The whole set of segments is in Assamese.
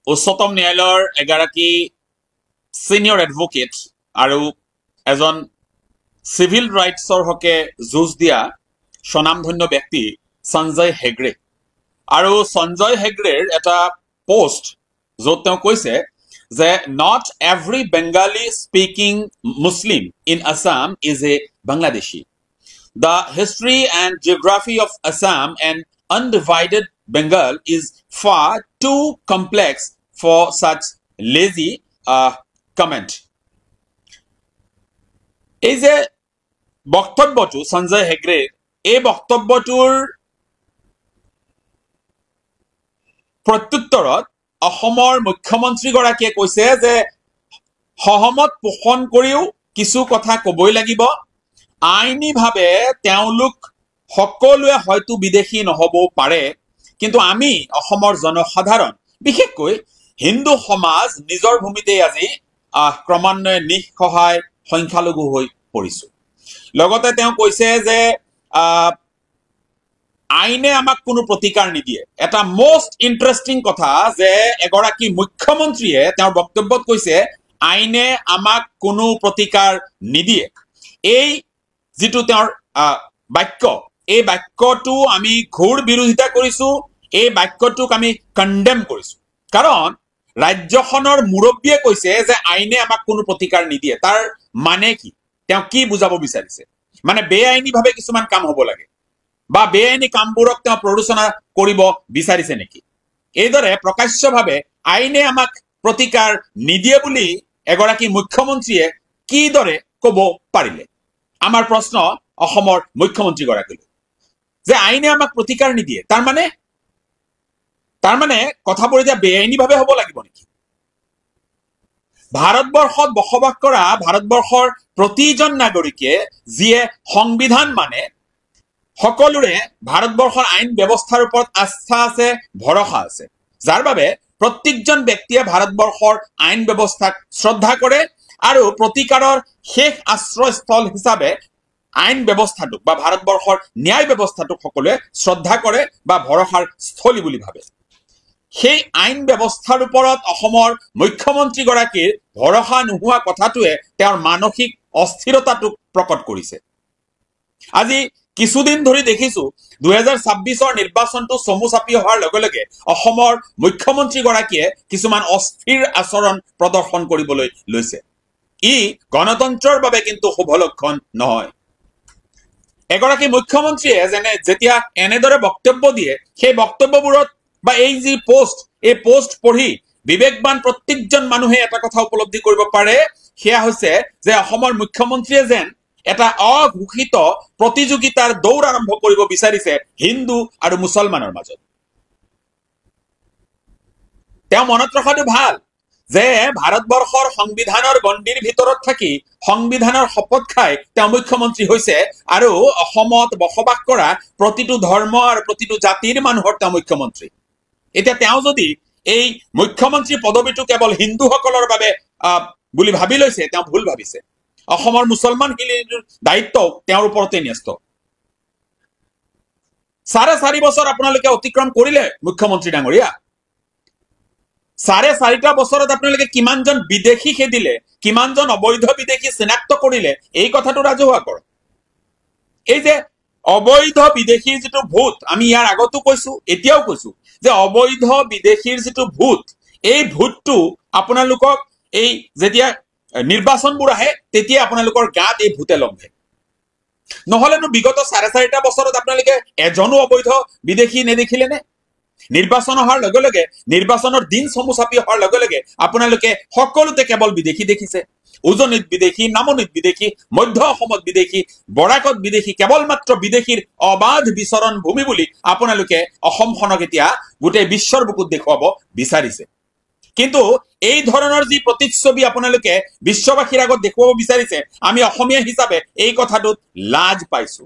উচ্চতম ন্যায়ালয়ৰ এগৰাকী সিনিয়ৰ এডভোকেট আৰু এজন সিভিল ৰাইটছৰ হকে যুঁজ দিয়া স্বনামধন্য ব্যক্তি সঞ্জয় হেগড়ে আৰু সঞ্জয় হেগড়েৰ এটা পোষ্ট য'ত তেওঁ কৈছে যে not every Bengali speaking Muslim in Assam is a Bangladeshi. The history and geography of Assam and undivided Bengal is far too complex for such lazy comment. এই যে বক্তব্যটো সঞ্জয় হেগড়ে এই বক্তব্যটোৰ প্ৰত্যুত্তৰত অসমৰ মুখ্যমন্ত্ৰীগৰাকীয়ে কৈছে যে সহমত পোষণ কৰিও কিছু কথা কবই লাগিব আইনীভাৱে তেওঁলোক সকলোৱে হয়তো বিদেশী নহব পাৰে কিন্তু আমি অসমৰ জনসাধাৰণ বিশেষকৈ হিন্দু সমাজ নিজৰ ভূমিতে আজি ক্ৰমান্বয়ে নিঃসহায় সংখ্যালঘু হৈ পৰিছো লগতে তেওঁ কৈছে যে আইনে আমাক কোনো প্ৰতিকাৰ নিদিয়ে এটা মোস্ট ইন্টাৰেষ্টিং কথা যে এগৰাকী মুখ্যমন্ত্ৰীয়ে তেওঁৰ বক্তব্যত কৈছে আইনে আমাক কোনো প্ৰতিকাৰ নিদিয়ে এই যেটো তেওঁৰ বাক্য এই বাক্যটো আমি ঘোৰ বিৰোধিতা কৰিছো এই বাক্যটোক আমি কন্ডেম কৰিছো কাৰণ ৰাজ্যখনৰ মুৰব্বীয়ে কৈছে যে আইনে আমাক কোনো প্ৰতিকাৰ নিদিয়ে তাৰ মানে কি তেওঁ কি বুজাব বিচাৰিছে মানে বেআইনীভাৱে কিছুমান কাম হ'ব লাগে বা বেআইনী কামবোৰক তেওঁ প্ৰৰোচনা কৰিব বিচাৰিছে নেকি এইদৰে প্ৰকাশ্যভাৱে আইনে আমাক প্ৰতিকাৰ নিদিয়ে বুলি এগৰাকী মুখ্যমন্ত্ৰীয়ে কিদৰে ক'ব পাৰিলে আমাৰ প্ৰশ্ন অসমৰ মুখ্যমন্ত্ৰীগৰাকীলৈ যে আইনে আমাক প্ৰতিকাৰ নিদিয়ে তাৰ মানে কথাবোৰ এতিয়া বেআইনীভাৱে হ'ব লাগিব নেকি ভাৰতবৰ্ষত বসবাস কৰা ভাৰতবৰ্ষৰ প্ৰতিজন নাগৰিকে যিয়ে সংবিধান মানে সকলোৰে ভাৰতবৰ্ষৰ আইন ব্যৱস্থাৰ ওপৰত আস্থা আছে ভৰসা আছে যাৰ বাবে প্ৰত্যেকজন ব্যক্তিয়ে ভাৰতবৰ্ষৰ আইন ব্যৱস্থাক শ্ৰদ্ধা কৰে আৰু প্ৰতিকাৰৰ শেষ আশ্ৰয়স্থল হিচাপে আইন ব্যৱস্থাটোক বা ভাৰতবৰ্ষৰ ন্যায় ব্যৱস্থাটোক সকলোৱে শ্ৰদ্ধা কৰে বা ভৰসাৰ স্থলী বুলি ভাবে সেই আইন ব্যৱস্থাৰ ওপৰত অসমৰ মুখ্যমন্ত্ৰীগৰাকীৰ ভৰসা নোহোৱা কথাটোৱে তেওঁৰ মানসিক অস্থিৰতাটোক প্ৰকট কৰিছে আজি কিছুদিন ধৰি দেখিছো 2026ৰ নিৰ্বাচনটো চমু চাপি হোৱাৰ লগে লগে অসমৰ মুখ্যমন্ত্ৰীগৰাকীয়ে কিছুমান অস্থিৰ আচৰণ প্ৰদৰ্শন কৰিবলৈ লৈছে ই গণতন্ত্ৰৰ বাবে কিন্তু শুভ লক্ষণ নহয় এগৰাকী মুখ্যমন্ত্ৰীয়ে যেতিয়া এনেদৰে বক্তব্য দিয়ে সেই বক্তব্যবোৰত বা এই যি পোষ্ট পঢ়ি বিবেকবান প্ৰত্যেকজন মানুহে এটা কথা উপলব্ধি কৰিব পাৰে সেয়া হৈছে যে অসমৰ মুখ্যমন্ত্ৰীয়ে যেন এটা অঘোষিত প্ৰতিযোগিতাৰ দৌৰ আৰম্ভ কৰিব বিচাৰিছে হিন্দু আৰু মুছলমানৰ মাজত তেওঁ মনত ৰখাটো ভাল যে ভাৰতবৰ্ষৰ সংবিধানৰ গণ্ডিৰ ভিতৰত থাকি সংবিধানৰ শপত খাই তেওঁ মুখ্যমন্ত্ৰী হৈছে আৰু অসমত বসবাস কৰা প্ৰতিটো ধৰ্ম আৰু প্ৰতিটো জাতিৰ মানুহৰ তেওঁ মুখ্যমন্ত্ৰী এতিয়া তেওঁ যদি এই মুখ্যমন্ত্ৰী পদবীটো কেৱল হিন্দুসকলৰ বাবে বুলি ভাবি লৈছে তেওঁ ভুল ভাবিছে অসমৰ মুছলমান দায়িত্ব তেওঁৰ ওপৰতে ন্যস্ত 4.5 বছৰ আপোনালোকে অতিক্ৰম কৰিলে মুখ্যমন্ত্ৰী ডাঙৰীয়া 4.5 বছৰত আপোনালোকে কিমানজন বিদেশী খেদিলে কিমানজন অবৈধ বিদেশী চিনাক্ত কৰিলে এই কথাটো ৰাজহুৱা কৰক এই যে অবৈধ বিদেশীৰ যেটো ভূত আমি ইয়াৰ আগতো কৈছো এতিয়াও কৈছো যে অবৈধ বিদেশীৰ যেটো ভূত এই ভূতটো আপোনালোকক এই যেতিয়া নিৰ্বাচনবোৰ আহে তেতিয়া আপোনালোকৰ গাত এই ভূতে লম্ভে নহলেনো বিগত 4.5 বছৰত আপোনালোকে এজনো অবৈধ বিদেশী নেদেখিলে নে নিৰ্বাচন হোৱাৰ লগে লগে নিৰ্বাচনৰ দিন চমু চাপি হোৱাৰ লগে লগে আপোনালোকে সকলোতে কেৱল বিদেশী দেখিছে উজনিত বিদেশী নামনিত বিদেশী মধ্য অসমত বিদেশী বৰাকত বিদেশী কেৱল মাত্ৰ বিদেশীৰ অবাধ বিচৰণ ভূমি বুলি আপোনালোকে অসমখনক এতিয়া গোটেই বিশ্বৰ বুকুত দেখুৱাব বিচাৰিছে কিন্তু এই ধৰণৰ যি প্ৰতিচ্ছবি আপোনালোকে বিশ্ববাসীৰ আগত দেখুৱাব বিচাৰিছে আমি অসমীয়া হিচাপে এই কথাটোত লাজ পাইছো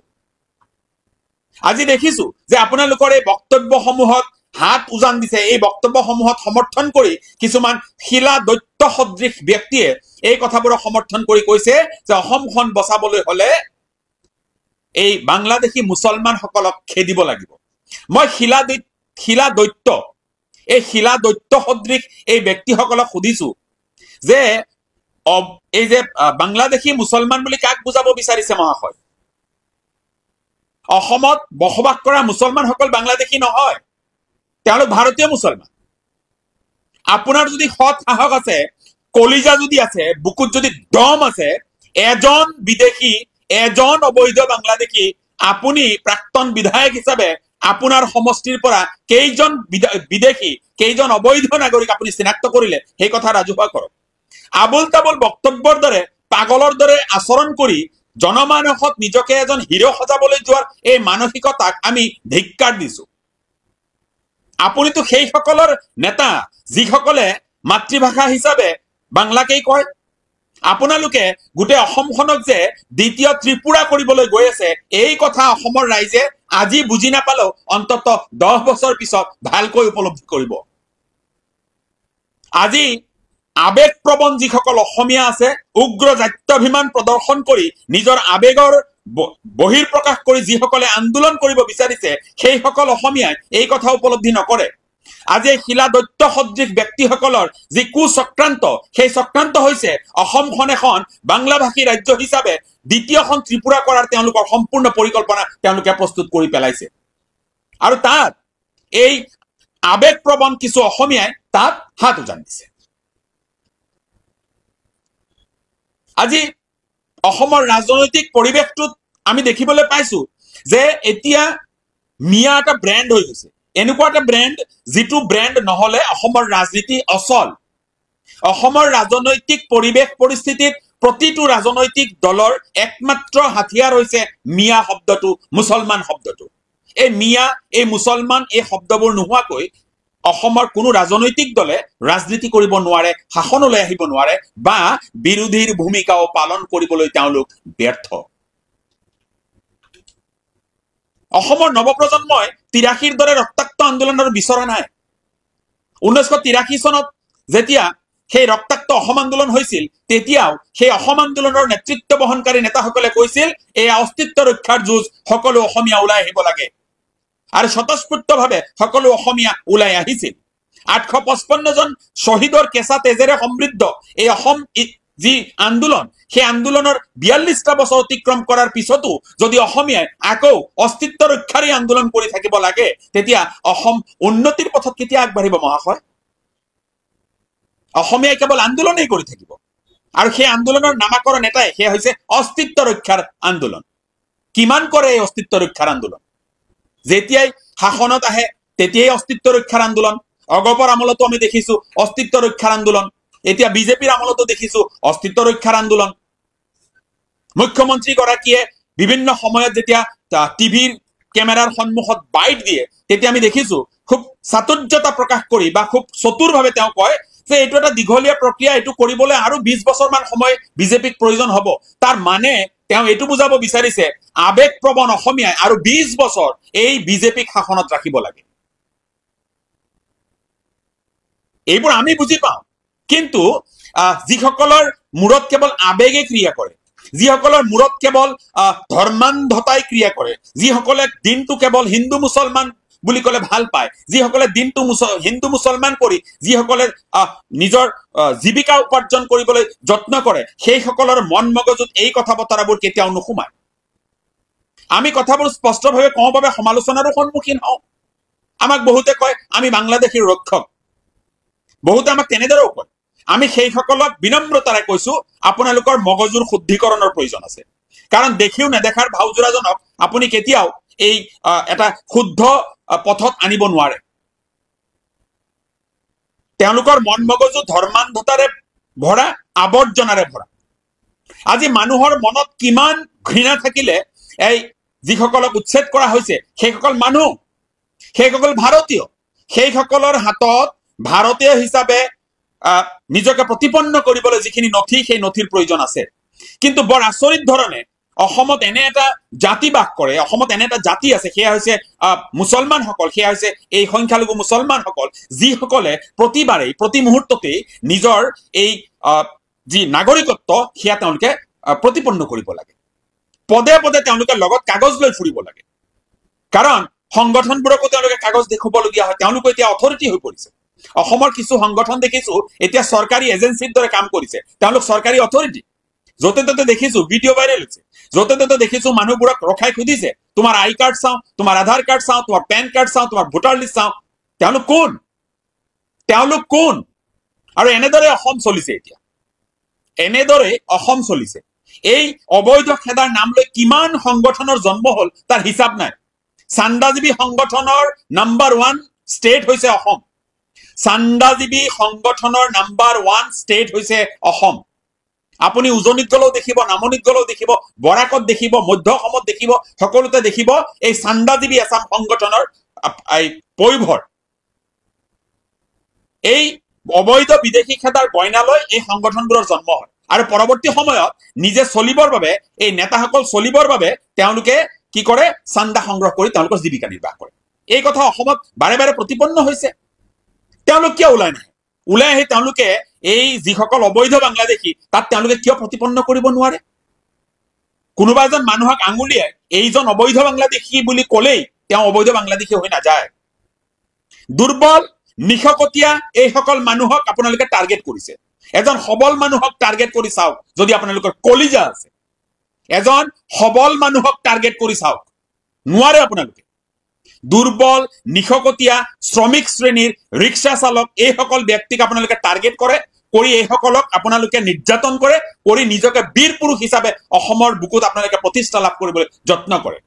আজি দেখিছো যে আপোনালোকৰ এই বক্তব্যসমূহত হাত উজান দিছে এই বক্তব্যসমূহত সমৰ্থন কৰি কিছুমান শিলা দৈত্য সদৃশ ব্যক্তিয়ে এই কথাবোৰক সমৰ্থন কৰি কৈছে যে অসমখন বচাবলৈ হলে এই বাংলাদেশী মুছলমান সকলক খেদিব লাগিব মই শিলা দৈত্য এই শিলা দৈত্য সদৃশ এই ব্যক্তিসকলক সুধিছো যে এই যে বাংলাদেশী মুছলমান বুলি কাক বুজাব বিচাৰিছে মহাশয়? অসমত বসবাস কৰা মুছলমানসকল বাংলাদেশী নহয়, তেওঁলোক ভাৰতীয় মুছলমান। আপোনাৰ যদি সৎ সাহস আছে, কলিজা যদি আছে, বুকুত যদি দম আছে, এজন বিদেশী, এজন অবৈধ বাংলাদেশী আপুনি প্ৰাক্তন বিধায়ক হিচাপে আপোনাৰ সমষ্টিৰ পৰা কেইজন বিদেশী, কেইজন অবৈধ নাগৰিক আপুনি চিনাক্ত কৰিলে সেই কথা ৰাজহুৱা কৰক। আবুল তাবুল বক্তব্যৰ দৰে পাগলৰ দৰে আচৰণ কৰি জনমানসত নিজকে এজন হিৰো সজাবলৈ যোৱাৰ এই মানসিকতাক আমি ধিক্কাৰ দিছো। আপুনিতো সেইসকলৰ নেতা যিসকলে মাতৃভাষা হিচাপে বাংলাকেই কয়। আপোনালোকে গোটেই অসমখনক যে দ্বিতীয় ত্ৰিপুৰা কৰিবলৈ গৈ আছে, এই কথা অসমৰ ৰাইজে আজি বুজি নাপালেও অন্তত 10 বছৰ পিছত ভালকৈ উপলব্ধি কৰিব। আজি আবেগপ্ৰবণ যিসকল অসমীয়া আছে, উগ্ৰ জাত্যাভিমান প্ৰদৰ্শন কৰি নিজৰ আবেগৰ বহিৰ্প্ৰকাশ কৰি যিসকলে আন্দোলন কৰিব বিচাৰিছে, সেইসকল অসমীয়াই এই কথা উপলব্ধি নকৰে। আজি এই শিলা দৈত্য সদৃশ ব্যক্তিসকলৰ যি কুচক্ৰান্ত, সেই চক্ৰান্ত হৈছে অসমখন এখন বাংলাভাষী ৰাজ্য হিচাপে দ্বিতীয়খন ত্ৰিপুৰা কৰাৰ তেওঁলোকৰ সম্পূৰ্ণ পৰিকল্পনা তেওঁলোকে প্ৰস্তুত কৰি পেলাইছে। আৰু তাত এই আবেগপ্ৰবণ কিছু অসমীয়াই তাত হাত উজান দিছে। আজি অসমৰ ৰাজনৈতিক পৰিৱেশটোত আমি দেখিবলৈ পাইছো যে এতিয়া মিয়া এটা ব্ৰেণ্ড হৈ গৈছে, এনেকুৱা এটা ব্ৰেণ্ড যিটো ব্ৰেণ্ড নহলে অসমৰ ৰাজনীতি অচল। অসমৰ ৰাজনৈতিক পৰিৱেশ পৰিস্থিতিত প্ৰতিটো ৰাজনৈতিক দলৰ একমাত্ৰ হাতিয়াৰ হৈছে মিয়া শব্দটো, মুছলমান শব্দটো। এই মিয়া, এই মুছলমান, এই শব্দবোৰ নোহোৱাকৈ অসমৰ কোনো ৰাজনৈতিক দলে ৰাজনীতি কৰিব নোৱাৰে, শাসনলৈ আহিব নোৱাৰে বা বিৰোধীৰ ভূমিকাও পালন কৰিবলৈ তেওঁলোক ব্যৰ্থ। অসমৰ নৱপ্ৰজন্মই 83ৰ দৰে ৰক্তাক্ত আন্দোলনৰ বিচৰা নাই। 1983 চনত যেতিয়া সেই ৰক্তাক্ত অসম আন্দোলন হৈছিল, তেতিয়াও সেই অসম আন্দোলনৰ নেতৃত্ব বহনকাৰী নেতাসকলে কৈছিল এই অস্তিত্ব ৰক্ষাৰ যুঁজ, সকলো অসমীয়া ওলাই আহিব লাগে। আৰু স্বতঃস্ফূৰ্তভাৱে সকলো অসমীয়া ওলাই আহিছিল। 855 জন শ্বহীদৰ কেঁচা তেজেৰে সমৃদ্ধ এই অসম যি আন্দোলন, সেই আন্দোলনৰ 42টা বছৰ অতিক্ৰম কৰাৰ পিছতো যদি অসমীয়াই আকৌ অস্তিত্ব ৰক্ষাৰী আন্দোলন কৰি থাকিব লাগে, তেতিয়া অসম উন্নতিৰ পথত কেতিয়া আগবাঢ়িব মহাশয়? অসমীয়াই কেৱল আন্দোলনেই কৰি থাকিব। আৰু সেই আন্দোলনৰ নামাকৰণ এটাই, সেয়া হৈছে অস্তিত্ব ৰক্ষাৰ আন্দোলন। কিমান কৰে এই অস্তিত্ব ৰক্ষাৰ আন্দোলন? যেতিয়াই শাসনত আহে তেতিয়াই অস্তিত্ব ৰক্ষাৰ আন্দোলন। অগপৰ আমলতো আমি দেখিছো অস্তিত্ব ৰক্ষাৰ আন্দোলন, এতিয়া বিজেপিৰ আমলতো দেখিছো অস্তিত্ব ৰক্ষাৰ আন্দোলন। মুখ্যমন্ত্ৰী গৰাকীয়ে বিভিন্ন সময়ত যেতিয়া টিভিৰ কেমেৰাৰ সন্মুখত বাইট দিয়ে, তেতিয়া আমি দেখিছো খুব চাতুৰ্যতা প্ৰকাশ কৰি বা খুব চতুৰভাৱে তেওঁ কয় যে এইটো এটা দীঘলীয়া প্ৰক্ৰিয়া, এইটো কৰিবলৈ আৰু 20 বছৰমান সময় বিজেপিক প্ৰয়োজন হ'ব। তাৰ মানে তেওঁ এইটো বুজাব বিচাৰিছে আবেগপ্ৰবণ অসমীয়াই আৰু 20 বছৰ এই বিজেপিক শাসনত ৰাখিব লাগে। এইবোৰ আমি বুজি পাওঁ, কিন্তু যিসকলৰ মূৰত কেৱল আবেগে ক্ৰিয়া কৰে, যিসকলৰ মূৰত কেৱল ধৰ্মান্ধতাই ক্ৰিয়া কৰে, যিসকলে দিনটো কেৱল হিন্দু মুছলমান বুলি ক'লে ভাল পায়, যিসকলে দিনটো হিন্দু মুছলমান কৰি যিসকলে নিজৰ জীৱিকা উপাৰ্জন কৰিবলৈ যত্ন কৰে, সেইসকলৰ মন মগজুত এই কথা বতৰাবোৰ কেতিয়াও নোসোমায়। আমি কথাবোৰ স্পষ্টভাৱে কওঁ বাবে সমালোচনাৰো সন্মুখীন হওঁ। আমাক বহুতে কয় আমি বাংলাদেশীৰ ৰক্ষক, বহুতে আমাক তেনেদৰেও কয়। আমি সেইসকলক বিনম্ৰতাৰে কৈছো আপোনালোকৰ মগজুৰ শুদ্ধিকৰণৰ প্ৰয়োজন আছে। কাৰণ দেখিও নেদেখাৰ ভাওজোৰাজনক আপুনি কেতিয়াও এই এটা শুদ্ধ পথত আনিব নোৱাৰে। তেওঁলোকৰ মন মগজু ধৰ্মান্ধতাৰে ভৰা, আৱৰ্জনাৰে ভৰা। আজি মানুহৰ মনত কিমান ঘৃণা থাকিলে এই যিসকলক উচ্ছেদ কৰা হৈছে সেইসকল মানুহ, সেইসকল ভাৰতীয়, সেইসকলৰ হাতত ভাৰতীয় হিচাপে নিজকে প্ৰতিপন্ন কৰিবলৈ যিখিনি নথি, সেই নথিৰ প্ৰয়োজন আছে। কিন্তু বৰ আচৰিত ধৰণে অসমত এনে এটা জাতি বাস কৰে, অসমত এনে এটা জাতি আছে, সেয়া হৈছে মুছলমানসকল, সেয়া হৈছে এই সংখ্যালঘু মুছলমানসকল, যিসকলে প্ৰতিবাৰেই প্ৰতি মুহূৰ্ততেই নিজৰ এই যি নাগৰিকত্ব সেয়া তেওঁলোকে প্ৰতিপন্ন কৰিব লাগে। পদে পদে তেওঁলোকে লগত কাগজ লৈ ফুৰিব লাগে। কাৰণ সংগঠনবোৰকো তেওঁলোকে কাগজ দেখুৱাবলগীয়া হয়, তেওঁলোকো এতিয়া অথৰিটি হৈ পৰিছে। অসমৰ কিছু সংগঠন দেখিছো এতিয়া চৰকাৰী এজেন্সিৰ দৰে কাম কৰিছে, তেওঁলোক চৰকাৰী অথৰিটি। য'তে ত'তে দেখিছো ভিডিঅ' ভাইৰেল হৈছে, য'তে ত'তে দেখিছো মানুহবোৰক ৰখাই সুধিছে তোমাৰ আই কাৰ্ড চাওঁ, তোমাৰ আধাৰ কাৰ্ড চাওঁ, তোমাৰ পেন কাৰ্ড চাওঁ, তোমাৰ ভোটাৰ লিষ্ট চাওঁ। তেওঁলোক কোন? তেওঁলোক কোন? আৰু এনেদৰে অসম চলিছে। এতিয়া এনেদৰে অসম চলিছে। এই অবৈধ খেদাৰ নাম লৈ কিমান সংগঠনৰ জন্ম হ'ল তাৰ হিচাপ নাই। চান্দাজীৱী সংগঠনৰ নাম্বাৰ 1 ষ্টেট হৈছে অসম। চান্দাজীৱী সংগঠনৰ নাম্বাৰ 1 ষ্টেট হৈছে অসম। আপুনি উজনিত গলেও দেখিব, নামনিত গলেও দেখিব, বৰাকত দেখিব, মধ্য অসমত দেখিব, সকলোতে দেখিব এই চান্দাজীৱী আছাম সংগঠনৰ পৈভৰ। এই অবৈধ বিদেশী খেদাৰ বইনালৈ এই সংগঠনবোৰৰ জন্ম হয়। আৰু পৰৱৰ্তী সময়ত নিজে চলিবৰ বাবে, এই নেতাসকল চলিবৰ বাবে তেওঁলোকে কি কৰে? চান্দা সংগ্ৰহ কৰি তেওঁলোকৰ জীৱিকা নিৰ্বাহ কৰে। এই কথা অসমত বাৰে বাৰে প্ৰতিপন্ন হৈছে। তেওঁলোক কিয় ওলাই নাহে? ওলাই আহি তেওঁলোকে এই যিসকল অবৈধ বাংলাদেশী তাত তেওঁলোকে কিয় প্ৰতিপন্ন কৰিব নোৱাৰে? কোনোবা এজন মানুহক আঙুলিয়াই এইজন অবৈধ বাংলাদেশী বুলি ক'লেই তেওঁ অবৈধ বাংলাদেশী হৈ নাযায়। দুৰ্বল নিশকতীয়া এইসকল মানুহক আপোনালোকে টাৰ্গেট কৰিছে। এজন সবল মানুহক টাৰ্গেট কৰি চাওক যদি আপোনালোকৰ কলিজা আছে। এজন সবল মানুহক টাৰ্গেট কৰি চাওক, নোৱাৰে আপোনালোকে। দুৰ্বল নিশকতীয়া শ্ৰমিক শ্ৰেণীৰ ৰিক্সা চালক এইসকল ব্যক্তিক আপোনালোকে টাৰ্গেট কৰে, কৰি এইসকলক আপোনালোকে নিৰ্যাতন কৰে, কৰি নিজকে বীৰ পুৰুষ হিচাপে অসমৰ বুকুত আপোনালোকে প্ৰতিষ্ঠা লাভ কৰিবলৈ যত্ন কৰে।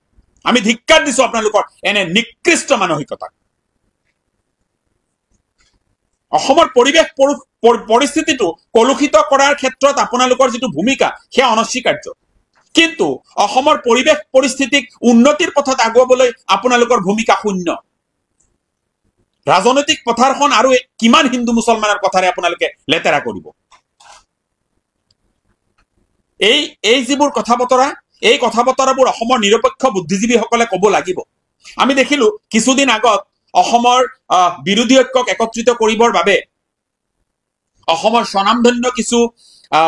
আমি ধিক্কাৰ দিছো আপোনালোকৰ এনে নিকৃষ্ট মানসিকতাক। অসমৰ পৰিৱেশ পৰিস্থিতিটো কলুষিত কৰাৰ ক্ষেত্ৰত আপোনালোকৰ যিটো ভূমিকা সেয়া অনস্বীকাৰ্য। কিন্তু অসমৰ পৰিৱেশ পৰিস্থিতিক উন্নতিৰ পথত আগুৱাবলৈ আপোনালোকৰ ভূমিকা শূন্য। ৰাজনৈতিক পথাৰখন আৰু কিমান হিন্দু মুছলমানৰ কথাৰে আপোনালোকে লেতেৰা কৰিব? এই যিবোৰ কথা বতৰা, এই কথা বতৰাবোৰ অসমৰ নিৰপেক্ষ বুদ্ধিজীৱীসকলে ক'ব লাগিব। আমি দেখিলো কিছুদিন আগত অসমৰ বিৰোধী ঐক্যক একত্ৰিত কৰিবৰ বাবে অসমৰ স্বনামধন্য কিছু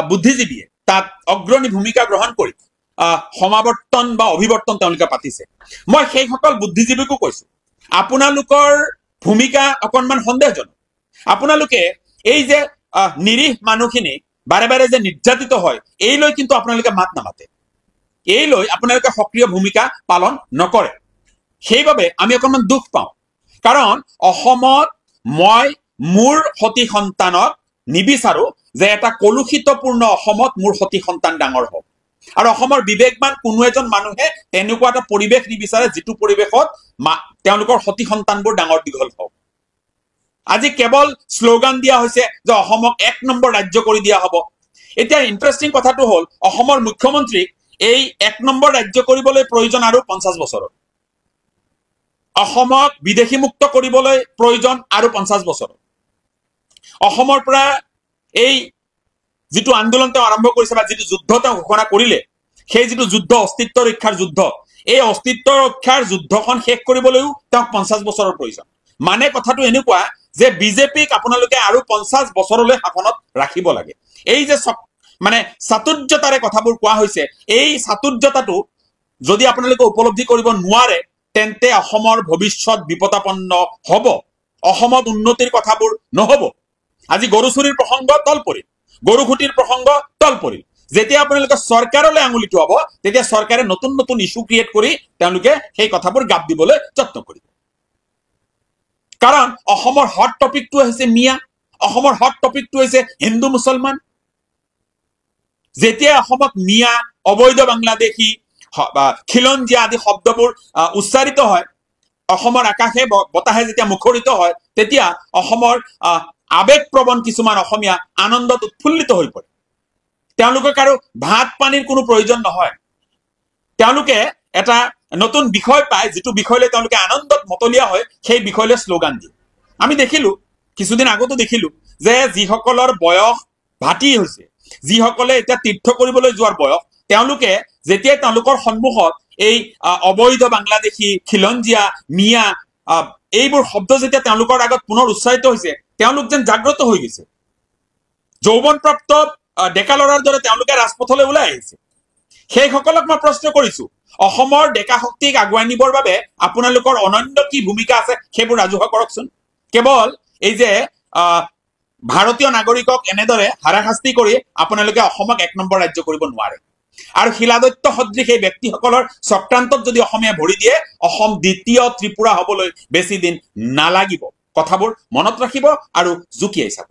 বুদ্ধিজীৱীয়ে তাত অগ্ৰণী ভূমিকা গ্ৰহণ কৰি সমাৱৰ্তন বা অভিৱৰ্তন তেওঁলোকে পাতিছে। মই সেইসকল বুদ্ধিজীৱীকো কৈছো, আপোনালোকৰ ভূমিকা অকণমান সন্দেহজনক। আপোনালোকে এই যে নিৰীহ মানুহখিনি বাৰে বাৰে যে নিৰ্যাতিত হয়, এই লৈ কিন্তু আপোনালোকে মাত নামাতে, এই লৈ আপোনালোকে সক্ৰিয় ভূমিকা পালন নকৰে। সেইবাবে আমি অকণমান দুখ পাওঁ। কাৰণ অসমত মই মোৰ সতি সন্তানক নিবিচাৰো যে এটা কলুষিতপূৰ্ণ অসমত মোৰ সতি সন্তান ডাঙৰ হওক। আৰু অসমৰ বিবেকবান কোনো এজন মানুহে এনেকুৱা এটা পৰিৱেশ নিবিচাৰে যিটো পৰিৱেশত তেওঁলোকৰ সতি সন্তানবোৰ ডাঙৰ দীঘল হওক। আজি কেৱল শ্লোগান দিয়া হৈছে যে অসমক 1 নম্বৰ ৰাজ্য কৰি দিয়া হ'ব। এতিয়া ইণ্টাৰেষ্টিং কথাটো হ'ল অসমৰ মুখ্যমন্ত্ৰীক এই 1 নম্বৰ ৰাজ্য কৰিবলৈ প্ৰয়োজন আৰু 50 বছৰৰ। অসমক বিদেশীমুক্ত কৰিবলৈ প্ৰয়োজন আৰু 50 বছৰৰ। অসমৰ পৰা এই যিটো আন্দোলন তেওঁ আৰম্ভ কৰিছে বা যিটো যুদ্ধ তেওঁ ঘোষণা কৰিলে, সেই যিটো যুদ্ধ অস্তিত্ব ৰক্ষাৰ যুদ্ধ, এই অস্তিত্ব ৰক্ষাৰ যুদ্ধখন শেষ কৰিবলৈও তেওঁক 50 বছৰৰ প্ৰয়োজন। মানে কথাটো এনেকুৱা যে বিজেপিক আপোনালোকে আৰু 50 বছৰলৈ শাসনত ৰাখিব লাগে। এই যে মানে চাতুৰ্যতাৰে কথাবোৰ কোৱা হৈছে, এই চাতুৰ্যতাটো যদি আপোনালোকে উপলব্ধি কৰিব নোৱাৰে তেন্তে অসমৰ ভৱিষ্যত বিপদাপন্ন হ'ব। অসমত উন্নতিৰ কথাবোৰ নহ'ব। আজি গৰু চুৰিৰ প্ৰসংগ তল পৰিল, গৰু খুটিৰ প্ৰসংগ তল পৰিল। যেতিয়া আপোনালোকে চৰকাৰলৈ আঙুলিটো হ'ব তেতিয়া চৰকাৰে নতুন নতুন ইস্যু ক্ৰিয়েট কৰি তেওঁলোকে সেই কথাবোৰ গাপ দিবলৈ যত্ন কৰিব। কাৰণ অসমৰ হট টপিকটো হৈছে মিয়া, অসমৰ হট টপিকটো হৈছে হিন্দু মুছলমান। যেতিয়া অসমত মিয়া, অবৈধ বাংলাদেশী, খিলঞ্জীয়া আদি শব্দবোৰ উচ্চাৰিত হয়, অসমৰ আকাশে বতাহে যেতিয়া মুখৰিত হয়, তেতিয়া অসমৰ আৱেগপ্ৰৱণ কিছুমান অসমীয়া আনন্দত উৎফুল্লিত হৈ পৰে। তেওঁলোকক আৰু ভাত পানীৰ কোনো প্ৰয়োজন নহয়। তেওঁলোকে এটা নতুন বিষয় পায়, যিটো বিষয়লৈ তেওঁলোকে আনন্দত মতলীয়া হয়, সেই বিষয়লৈ শ্লোগান দিয়ে। আমি দেখিলো কিছুদিন আগতো দেখিলো যে যিসকলৰ বয়স ভাটি হৈছে, যিসকলে এতিয়া তীৰ্থ কৰিবলৈ যোৱাৰ বয়স, তেওঁলোকে যেতিয়া তেওঁলোকৰ সন্মুখত এই অবৈধ বাংলাদেশী, খিলঞ্জীয়া, মিয়া এইবোৰ শব্দ যেতিয়া তেওঁলোকৰ আগত পুনৰ উচ্চাৰিত হৈছে, তেওঁলোক যেন জাগ্ৰত হৈ গৈছে। যৌৱনপ্ৰাপ্ত ডেকা ল'ৰাৰ দৰে তেওঁলোকে ৰাজপথলৈ ওলাই আহিছে। সেইসকলক মই প্ৰশ্ন কৰিছো, অসমৰ ডেকা শক্তিক আগুৱাই নিবৰ বাবে আপোনালোকৰ অনন্য কি ভূমিকা আছে সেইবোৰ ৰাজহুৱা কৰকচোন। কেৱল এই যে ভাৰতীয় নাগৰিকক এনেদৰে হাৰাশাস্তি কৰি আপোনালোকে অসমক 1 নম্বৰ ৰাজ্য কৰিব নোৱাৰে আৰু শিলাদত্য সদৃশ এই ব্যক্তিসকলৰ চক্ৰান্তত যদি অসমীয়া ভৰি দিয়ে অসম দ্বিতীয় ত্ৰিপুৰা হ'বলৈ বেছি দিন নালাগিব কথাবোৰ মনত ৰাখিব আৰু জুকিয়াই চাব